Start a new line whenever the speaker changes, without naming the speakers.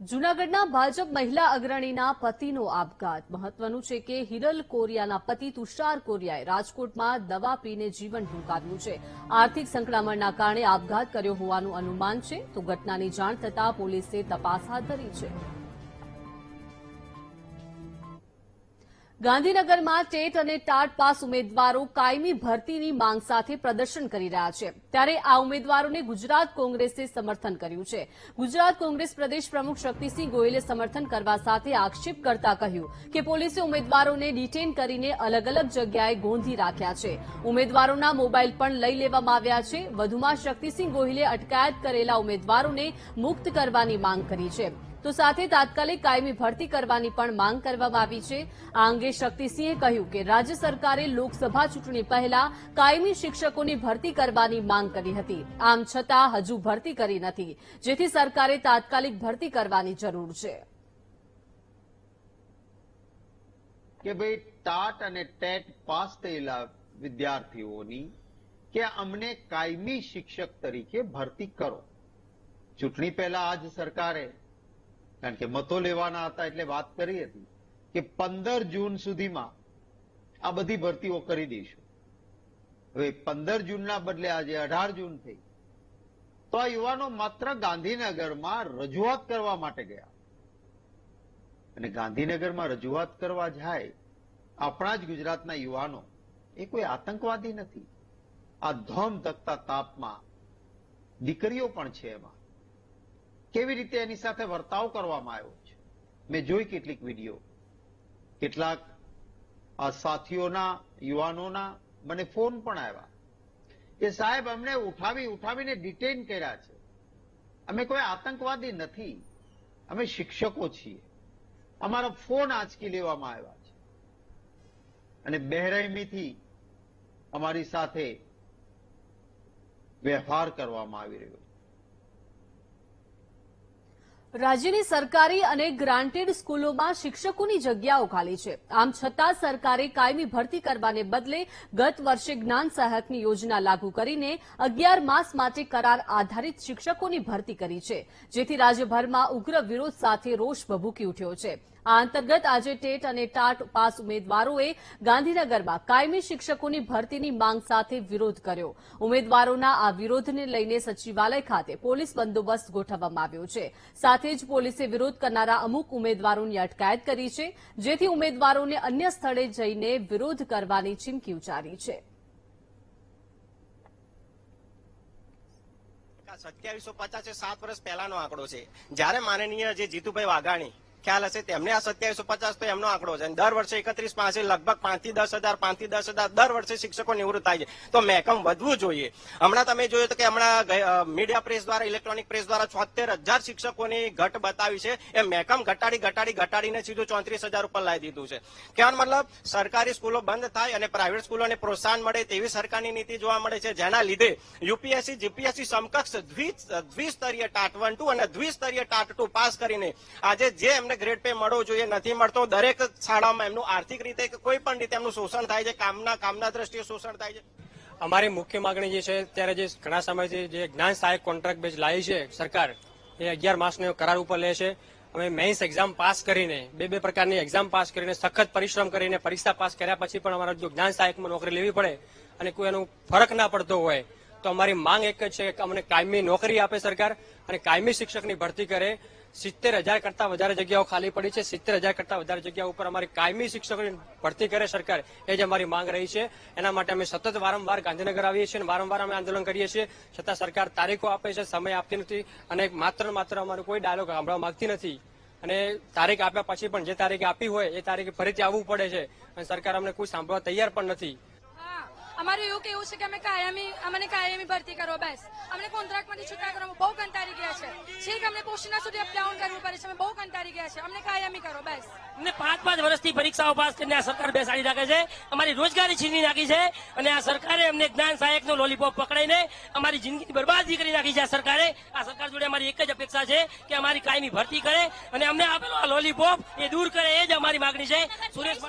જૂનાગઢના ભાજપ મહિલા અગ્રણીના પતિનો આપઘાત મહત્વનું છે કે હિરલ કોરિયાના પતિ તુષાર કોરિયાએ રાજકોટમાં દવા પીને જીવન ટૂંકાવ્યું છે। આર્થિક સંકળામણના કારણે આપઘાત કર્યો હોવાનું અનુમાન છે, તો ઘટનાની જાણ થતાં પોલીસે તપાસ હાથ ધરી છે। ગાંધીનગરમાં ટેટ અને ટાટ પાસ ઉમેદવારો કાયમી ભરતીની માંગ સાથે પ્રદર્શન કરી રહ્યા છે, ત્યારે આ ઉમેદવારોને ગુજરાત કોંગ્રેસે સમર્થન કર્યું છે। ગુજરાત કોંગ્રેસ પ્રદેશ પ્રમુખ શક્તિસિંહ ગોયલે સમર્થન કરવા સાથે આક્ષેપ કરતા કહ્યું કે પોલીસે ઉમેદવારોને ડિટેન કરીને અલગ અલગ જગ્યાએ ગોંધી રાખ્યા છે। ઉમેદવારોના મોબાઈલ પણ લઈ લેવામાં આવ્યા છે। વધુમાં શક્તિસિંહ ગોયલે અટકાયત કરેલા ઉમેદવારોને મુક્ત કરવાની માંગ કરી છે, તો સાથે તાત્કાલિક કાયમી ભરતી કરવાની પણ માંગ કરવામાં આવી છે। આ અંગે શક્તિસિંહે કહ્યું કે રાજ્ય સરકારે લોકસભા ચૂંટણી પહેલા કાયમી શિક્ષકોની ભરતી કરવાની માંગ કરી હતી, આમ છતાં હજુ ભરતી કરી નથી, જેથી સરકારે તાત્કાલિક ભરતી કરવાની જરૂર છે।
કે ભાઈ ટાટ અને ટેટ પાસ થયેલા વિદ્યાર્થીઓની કે અમને કાયમી શિક્ષક તરીકે ભરતી કરો। ચૂંટણી પહેલા આજ સરકારે, કારણ કે મતો લેવાના હતા એટલે વાત કરી હતી કે 15 જૂન સુધીમાં આ બધી ભરતીઓ કરી દઈશું। હવે 15 જૂનના બદલે આજે 18 જૂન થઈ, તો આ યુવાનો માત્ર ગાંધીનગરમાં રજૂઆત કરવા માટે ગયા, અને ગાંધીનગરમાં રજૂઆત કરવા જાય આપણા જ ગુજરાતના યુવાનો, એ કોઈ આતંકવાદી નથી। આ ધોમ ધકતા તાપમાં દીકરીઓ પણ છે, એમાં કેવી રીતે એની સાથે વર્તાવ કરવામાં આવ્યો છે મેં જોઈ કેટલીક વિડીયો। કેટલાક આ સાથીઓના યુવાનોના મને ફોન પણ આવ્યા કે સાહેબ અમને ઉઠાવીને ડિટેન કર્યા છે, અમે કોઈ આતંકવાદી નથી, અમે શિક્ષકો છીએ, અમારા ફોન આંચકી લેવામાં આવ્યા છે અને બેરહેમીથી અમારી સાથે વ્યવહાર કરવામાં આવી રહ્યો છે।
રાજ્યની સરકારી અને ગ્રાન્ટેડ સ્કૂલોમાં શિક્ષકોની જગ્યાઓ ખાલી છે, આમ છતાં સરકારે કાયમી ભરતી કરવાને બદલે ગત વર્ષે જ્ઞાન સહાયકની યોજના લાગુ કરીને 11 માસ માટે કરાર આધારિત શિક્ષકોની ભરતી કરી છે, જેથી રાજ્યભરમાં ઉગ્ર વિરોધ સાથે રોષ ભભૂકી ઉઠ્યો છે। આ અંતર્ગત આજે ટેટ અને ટાટ પાસ ઉમેદવારોએ ગાંધીનગરમાં કાયમી શિક્ષકોની ભરતીની માંગ સાથે વિરોધ કર્યો। ઉમેદવારોના આ વિરોધને લઈને સચિવાલય ખાતે પોલીસ બંદોબસ્ત ગોઠવવામાં આવ્યો છે। સાથે જ પોલીસે વિરોધ કરનારા અમુક ઉમેદવારોની અટકાયત કરી છે, જેથી ઉમેદવારોને અન્ય સ્થળે જઈને વિરોધ કરવાની ચીમકી ઉચ્ચારી છે।
2750 એ 7 વર્ષ પહેલાનો આંકડો છે, જ્યારે માનનીય જે જીતુભાઈ વાઘાણી ખ્યાલ હશે તેમને આ 2750 તો એમનો આંકડો છે, દર વર્ષે 31 પાસે લગભગ 5 થી 10,000 દર વર્ષે શિક્ષકો નિવૃત્ત થાય છે, તો મહેકમ વધવું જોઈએ। હમણાં તમે જોયું તો કે હમણાં મીડિયા પ્રેસ દ્વારા, ઇલેક્ટ્રોનિક પ્રેસ દ્વારા 73,000 શિક્ષકોની ઘટ બતાવી છે, એ મહેકમ ઘટાડીને સીધું 34,000 ઉપર લાવી દીધું છે। કહેવાનો મતલબ સરકારી સ્કૂલો બંધ થાય અને પ્રાઇવેટ સ્કૂલોને પ્રોત્સાહન મળે તેવી સરકારની નીતિ જોવા મળે છે, જેના લીધે યુપીએસસી જીપીએસસી સમકક્ષ દ્વિસ્તરીય ટાટ 1 2 અને દ્વિસ્તરીય ટાટ 2 પાસ કરીને આજે જે ગ્રેડ પે મળવો જોઈએ નથી મળતો। દરેક શાળામાં એમનું આર્થિક રીતે કોઈ પણ રીતે એમનું શોષણ થાય છે, કામના દ્રષ્ટિએ શોષણ થાય છે।
અમારી મુખ્ય માંગણી જે છે, ત્યારે જે ઘણા સમયથી જે જ્ઞાન સહાયક કોન્ટ્રાક્ટ બેઝ લાવી છે સરકાર, એ 11 માસનો કરાર ઉપર લે છે। અમે મેઇન્સ એક્ઝામ પાસ કરીને, બે પ્રકારની એક્ઝામ પાસ કરીને, સખત પરિશ્રમ કરીને પરીક્ષા પાસ કર્યા પછી પણ અમારે જો જ્ઞાન સહાયકમાં નોકરી લેવી પડે અને કોઈ એનો ફરક ના પડતો હોય, તો અમારી માંગ એક જ છે કે અમને કાયમી નોકરી આપે સરકાર અને કાયમી શિક્ષકની ભરતી કરે। 70,000 કરતા વધારે જગ્યાઓ ખાલી પડી છે, 70,000 કરતા વધારે જગ્યાઓ ઉપર અમારી કાયમી શિક્ષકોની ભરતી કરે સરકાર, એ જ અમારી માંગ રહી છે। એના માટે અમે સતત વારંવાર ગાંધીનગર આવીએ છીએ અને વારંવાર અમે આંદોલન કરીએ છીએ, છતાં સરકાર તારીખો આપે છે, સમય આપતી નથી અને માત્ર અમારો કોઈ ડાયલોગ સાંભળવા માંગતી નથી। અને તારીખ આપ્યા પછી પણ જે તારીખે આપી હોય એ તારીખે ફરીથી આવવું પડે છે અને સરકાર અમને કોઈ સાંભળવા તૈયાર પણ નથી।
અમારું એવું કેવું છે કે અમને કાયમી ભરતી કરો, બસ અમને કોન્ટ્રાક્ટમાંથી છૂટા કરો, બહુ કંટાળી ગયા છે, છેક અમને પોસ્ટના સુધી અપડાઉન કરવું પડે છે, અમે બહુ કંટાળી ગયા છે, અમને કાયમી કરો બસ।
અમને 5 વર્ષથી પરીક્ષાઓ પાસ કરીને આ સરકાર બેસાડી રાખે છે, અમારી રોજગારી છીનવી નાખી છે અને આ સરકારે અમને જ્ઞાન સહાયકનો લોલીપોપ પકડાઈને અમારી જિંદગી બરબાદી કરી નાખી છે। આ સરકાર જોડે અમારી એક જ અપેક્ષા છે કે અમારી કાયમી ભરતી કરે અને અમને આપેલો આ લોલીપોપ એ દૂર કરે, એ જ અમારી માંગણી છે। સુરેશ